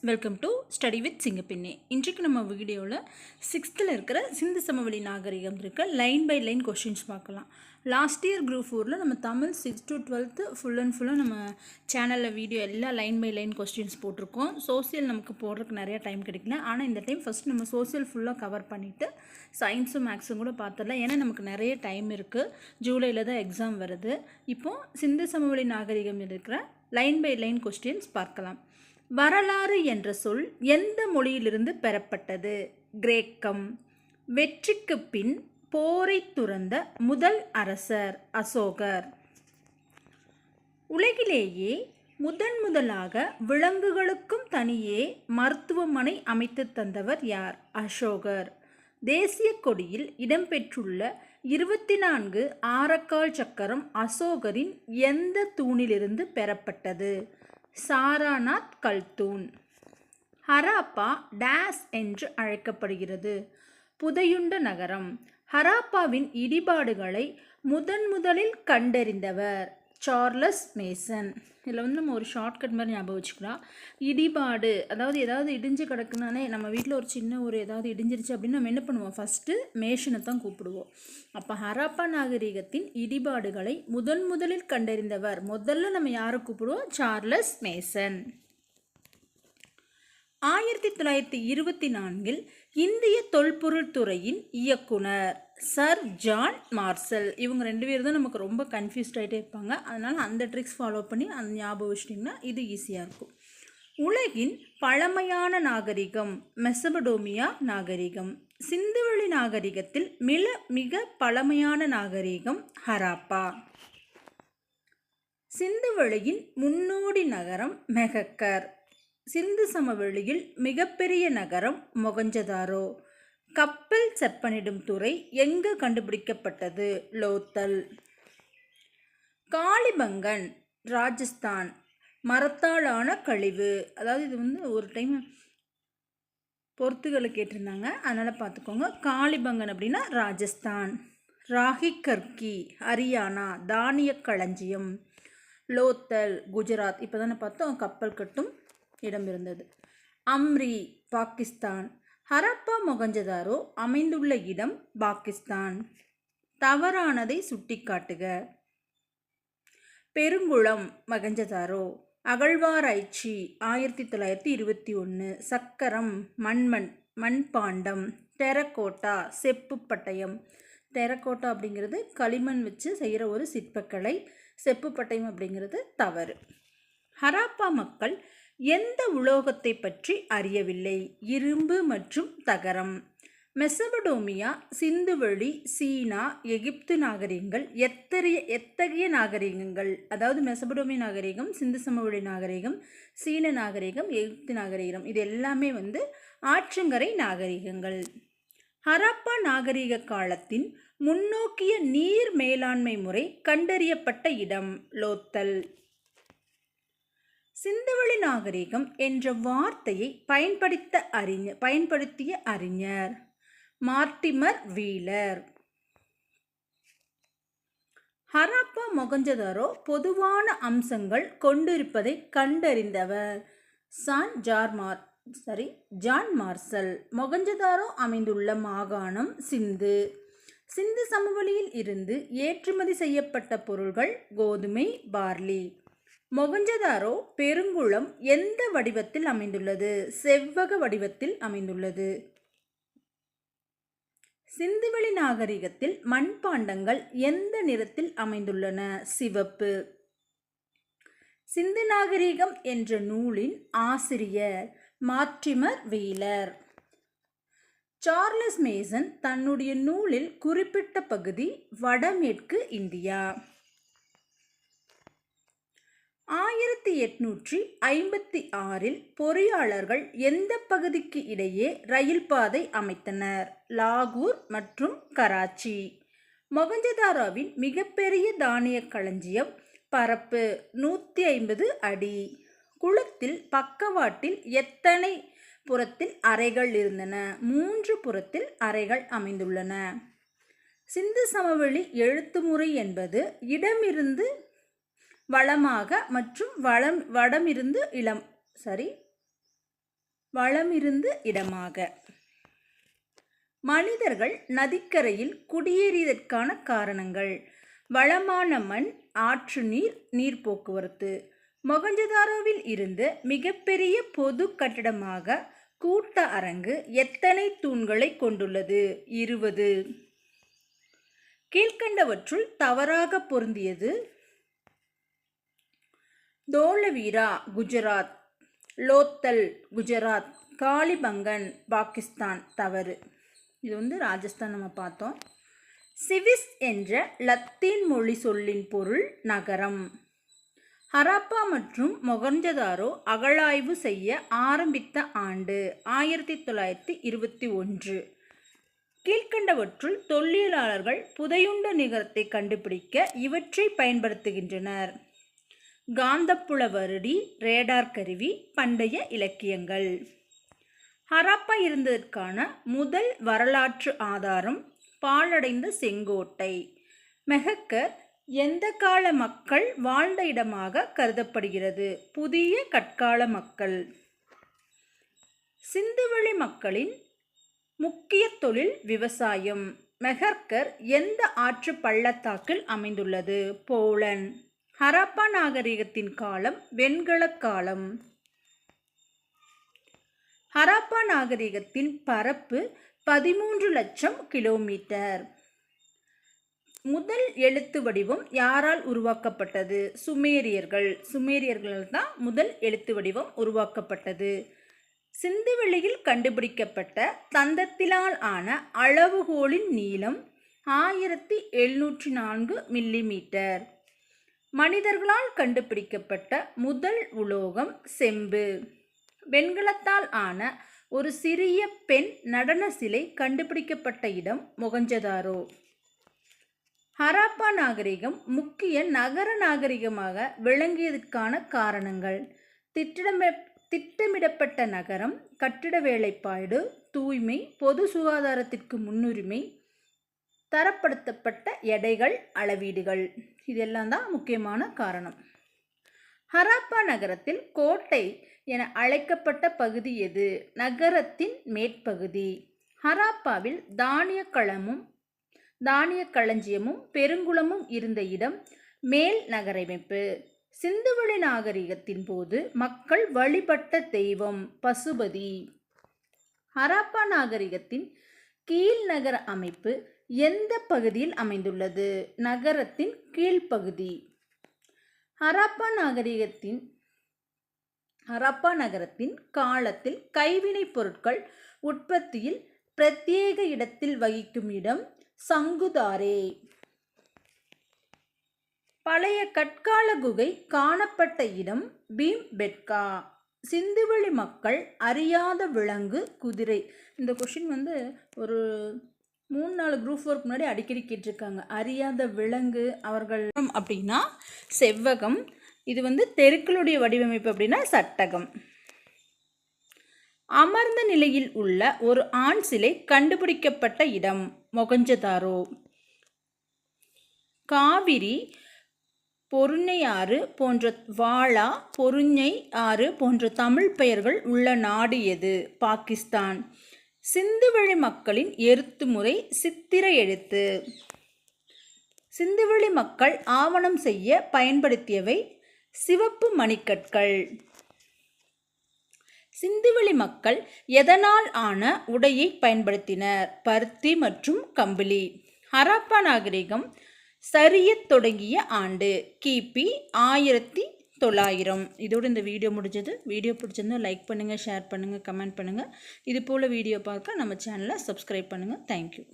Welcome to study with சிங்கப்பின்னே. இன்றைக்கு நம்ம வீடியோவில் 6th இருக்கிற சிந்து சமவெளி நாகரிகம் இருக்க லைன் பை லைன் கொஷின்ஸ் பார்க்கலாம். லாஸ்ட் இயர் குரூப் 4 நம்ம தமிழ் 6th to 12th ஃபுல்லாக நம்ம சேனலில் வீடியோ எல்லாம் லைன் பை லைன் கொஸ்டின்ஸ் போட்டிருக்கோம். சோசியல் நமக்கு போடுறதுக்கு நிறையா டைம் கிடைக்கல. ஆனால் இந்த டைம் ஃபஸ்ட் நம்ம சோசியல் ஃபுல்லாக கவர் பண்ணிவிட்டு சயின்ஸும் மேக்ஸும் கூட பார்த்துடலாம். ஏன்னா நமக்கு நிறைய டைம் இருக்குது. ஜூலையில் தான் எக்ஸாம் வருது. இப்போது சிந்து சமவெளி நாகரிகம் இருக்கிற லைன் பை லைன் கொஸ்டின்ஸ் பார்க்கலாம். வரலாறு என்ற சொல் எந்த மொழியிலிருந்து பெறப்பட்டது? கிரேக்கம். வெற்றிக்கு பின் போரை துறந்த முதல் அரசர் அசோகர். உலகிலேயே முதலாக விலங்குகளுக்கும் தனியே மருத்துவமனை அமைத்து தந்தவர் யார்? அசோகர். தேசிய கொடியில் இடம்பெற்றுள்ள 24 ஆரக்கால் சக்கரம் அசோகரின் எந்த தூணிலிருந்து பெறப்பட்டது? சாராநாத் கல்தூன். ஹராப்பா டேஸ் என்று அழைக்கப்படுகிறது? புதையுண்ட நகரம். ஹராப்பாவின் இடிபாடுகளை முதலில் கண்டறிந்தவர் சார்லஸ் மேசன். இதில் நம்ம ஒரு ஷார்ட்கட் மாதிரி ஞாபகம் வச்சுக்கலாம். இடிபாடு அதாவது ஏதாவது இடிஞ்சு கிடக்குனாலே நம்ம வீட்டில் ஒரு சின்ன ஏதாவது இடிஞ்சிருச்சு அப்படின்னு நம்ம என்ன பண்ணுவோம்? ஃபஸ்ட்டு மேஷனை தான் கூப்பிடுவோம். அப்போ ஹராப்பா நாகரிகத்தின் இடிபாடுகளை முதலில் கண்டறிந்தவர் முதல்ல நம்ம யாரை கூப்பிடுவோம்? Charles Mason. 1924 இந்திய தொல்பொருள் துறையின் இயக்குனர் சர் ஜான் மார்சல். இவங்க 2 பேர் தான் நமக்கு ரொம்ப கன்ஃபியூஸ்ட் ஆகிட்டே இருப்பாங்க. அதனால் அந்த ட்ரிக்ஸ் ஃபாலோ பண்ணி அந்த ஞாபகம் வச்சிட்டிங்கன்னா இது ஈஸியாக இருக்கும். உலகின் பழமையான நாகரிகம் மெசபடோமியா நாகரிகம். சிந்துவெளி நாகரிகத்தில் மிக பழமையான நாகரிகம் ஹராப்பா. சிந்துவெளியின் முன்னோடி நகரம் மெஹக்கர். சிந்து சமவெளியில் மிகப்பெரிய நகரம் மொகஞ்சதாரோ. கப்பல் செப்பனிடும் துறை எங்கு கண்டுபிடிக்கப்பட்டது? லோத்தல். காளிபங்கன் ராஜஸ்தான். மரத்தாலான கழிவு. அதாவது இது ஒரு டைம் பொறுத்துகளை கேட்டிருந்தாங்க, அதனால் பார்த்துக்கோங்க. காளிபங்கன் அப்படின்னா ராஜஸ்தான். ராகி கர்கி ஹரியானா தானிய களஞ்சியம். லோத்தல் குஜராத். இப்போ தானே பார்த்தோம் கப்பல் கட்டும் இடம் இருந்தது. அம்ரி பாகிஸ்தான். ஹரப்பா மொகஞ்சதாரோ அமைந்துள்ள இடம் பாகிஸ்தான். தவறானதை சுட்டிக்காட்டுக. பெருங்குளம் மொகஞ்சதாரோ. அகழ்வாராய்ச்சி 1921. சக்கரம் மண்பாண்டம். டெரகோட்டா செப்பு பட்டயம். டெரகோட்டா அப்படிங்கிறது களிமண் வச்சு செய்கிற ஒரு சிற்பக்கலை. செப்பு பட்டயம் அப்படிங்கிறது தவறு. ஹராப்பா மக்கள் எந்த உலோகத்தை பற்றி அறியவில்லை? இரும்பு மற்றும் தகரம். மெசபடோமியா சிந்துவெளி சீனா எகிப்து நாகரிகங்கள் எத்தகைய நாகரிகங்கள்? அதாவது மெசபடோமியா நாகரிகம், சிந்து சமவெளி நாகரிகம், சீன நாகரிகம், எகிப்து நாகரிகம், இது எல்லாமே ஆற்றங்கரை நாகரிகங்கள். ஹராப்பா நாகரிக காலத்தின் முன்னோக்கிய நீர் மேலாண்மை முறை கண்டறியப்பட்ட இடம் லோத்தல். சிந்துவெளி நாகரிகம் என்ற வார்த்தையை பயன்படுத்திய அறிஞர் மார்டிமர் வீலர். ஹராப்பா மொகஞ்சதாரோ பொதுவான அம்சங்கள் கொண்டிருப்பதை கண்டறிந்தவர் ஜான் மார்சல். மொகஞ்சதாரோ அமைந்துள்ள மாகாணம் சிந்து. சிந்து சமவெளியில் இருந்து ஏற்றுமதி செய்யப்பட்ட பொருள்கள் கோதுமை, பார்லி. மொகஞ்சதாரோ பெருங்குளம் எந்த வடிவத்தில் அமைந்துள்ளது? செவ்வக வடிவத்தில் அமைந்துள்ளது. சிந்துவெளி நாகரிகத்தில் மண்பாண்டங்கள் எந்த நிறத்தில் அமைந்துள்ளன? சிவப்பு. சிந்து நாகரிகம் என்ற நூலின் ஆசிரியர் மார்டிமர் வீலர். சார்லஸ் மேசன் தன்னுடைய நூலில் குறிப்பிட்ட பகுதி வடமேற்கு இந்தியா. 1856 பொறியாளர்கள் எந்த பகுதிக்கு இடையே ரயில் பாதை அமைத்தனர்? லாகூர் மற்றும் கராச்சி. மொகஞ்சதாரோவின் மிகப்பெரிய தானிய களஞ்சியம். பரப்பு 150 அடி. குளத்தில் பக்கவாட்டில் எத்தனை புறத்தில் அறைகள் இருந்தன? 3 புறத்தில் அறைகள் அமைந்துள்ளன. சிந்து சமவெளி எழுத்துமுறை என்பது இடமிருந்து வளமாக மற்றும் வடமிருந்து வளமிருந்து இடமாக. மனிதர்கள் நதிக்கரையில் குடியேறியதற்கான காரணங்கள்: வளமான மண், ஆற்று நீர், நீர் போக்குவரத்து. மொகஞ்சதாரோவில் இருந்த மிகப்பெரிய பொது கட்டடமாக கூட்ட அரங்கு எத்தனை தூண்களை கொண்டுள்ளது? 20. கீழ்கண்டவற்றுள் தவறாக பொருந்தியது: தோலவீரா குஜராத், லோத்தல் குஜராத், காளிபங்கன் பாகிஸ்தான். தவறு. இது ராஜஸ்தான் நம்ம பார்த்தோம். சிவிஸ் என்ற லத்தீன் மொழி சொல்லின் பொருள் நகரம். ஹராப்பா மற்றும் மொகஞ்சதாரோ அகழாய்வு செய்ய ஆரம்பித்த ஆண்டு 1921. கீழ்கண்டவற்றுள் தொல்லியலாளர்கள் புதையுண்ட நகரத்தை கண்டுபிடிக்க இவற்றை பயன்படுத்துகின்றனர்: காந்தப்புல வருடி, ரேடார் கருவி, பண்டைய இலக்கியங்கள். ஹராப்பா இருந்ததற்கான முதல் வரலாற்று ஆதாரம் பாழடைந்த செங்கோட்டை. மெஹக்கர் எந்த கால மக்கள் வாழ்ந்த இடமாக கருதப்படுகிறது? புதிய கற்கால மக்கள். சிந்துவெளி மக்களின் முக்கிய தொழில் விவசாயம். மெஹக்கர் எந்த ஆற்று பள்ளத்தாக்கில் அமைந்துள்ளது? போலந்து. ஹராப்பா நாகரிகத்தின் காலம் வெண்கல காலம். ஹராப்பா நாகரிகத்தின் பரப்பு 13 லட்சம் கிலோமீட்டர். முதல் எழுத்து வடிவம் யாரால் உருவாக்கப்பட்டது? சுமேரியர்கள் தான் முதல் எழுத்து வடிவம் உருவாக்கப்பட்டது. சிந்துவெளியில் கண்டுபிடிக்கப்பட்ட தந்தத்தினால் ஆன அளவுகோலின் நீளம் 1704 மில்லிமீட்டர். மனிதர்களால் கண்டுபிடிக்கப்பட்ட முதல் உலோகம் செம்பு. வெண்கலத்தால் ஆன ஒரு சிறிய பெண் நடன சிலை கண்டுபிடிக்கப்பட்ட இடம் மொகஞ்சதாரோ. ஹராப்பா நாகரிகம் முக்கிய நகர நாகரிகமாக விளங்கியதற்கான காரணங்கள்: திட்டமிடப்பட்ட நகரம், கட்டிட வேலைப்பாடு, தூய்மை, பொது சுகாதாரத்திற்கு முன்னுரிமை, தரப்படுத்தப்பட்ட எடைகள், அளவீடுகள். இதெல்லாம் தான் முக்கியமான காரணம். ஹராப்பா நகரத்தில் கோட்டை என அழைக்கப்பட்ட பகுதி எது? நகரத்தின் மேற்பகுதி. ஹராப்பாவில் தானிய களஞ்சியமும் பெருங்குளமும் இருந்த இடம் மேல் நகரமைப்பு. சிந்துவெளி நாகரிகத்தின் போது மக்கள் வழிபட்ட தெய்வம் பசுபதி. ஹராப்பா நாகரிகத்தின் கீழ் நகர அமைப்பு எந்த பகுதியில் அமைந்துள்ளது? நகரத்தின் கீழ்ப்பகுதி. ஹராப்பா நகரத்தின் காலத்தில் கைவினைப் பொருட்கள் உற்பத்தியில் பிரத்யேக இடத்தில் வகிக்கும் இடம் சங்குதாரே. பழைய கற்கால குகை காணப்பட்ட இடம் பீம்பெட்கா. சிந்துவெளி மக்கள் அறியாத விலங்கு குதிரை. இந்த கொஷின் ஒரு 3-4 குரூப் ஒர்க் முன்னாடி அடிக்கடி கேட்டிருக்காங்க. அறியாத விலங்கு அவர்கள் அப்படின்னா செவ்வகம். இது தெருக்களுடைய வடிவமைப்பு அப்படின்னா சட்டகம். அமர்ந்த நிலையில் உள்ள ஒரு ஆண் சிலை கண்டுபிடிக்கப்பட்ட இடம் மொகஞ்சதாரோ. காவிரி, பொருணை ஆறு போன்ற வாளா, பொருஞை ஆறு போன்ற தமிழ் பெயர்கள் உள்ள நாடு எது? பாகிஸ்தான். சிந்துவெளி மக்களின் எழுத்து முறை சித்திர எழுத்து. சிந்துவெளி மக்கள் ஆவணம் செய்ய பயன்படுத்தியவை சிவப்பு மணிக்கற்கள். சிந்துவெளி மக்கள் எதனால் ஆன உடையை பயன்படுத்தினர்? பருத்தி மற்றும் கம்பளி. ஹராப்பா நாகரிகம் சரியத் தொடங்கிய ஆண்டு கிபி 1900. இதோடு இந்த வீடியோ முடிஞ்சது. வீடியோ பிடிச்சிருந்தா லைக் பண்ணுங்கள், ஷேர் பண்ணுங்கள், கமெண்ட் பண்ணுங்கள். இது போல் வீடியோ பார்க்க நம்ம சேனலை சப்ஸ்கிரைப் பண்ணுங்கள். தேங்க்யூ.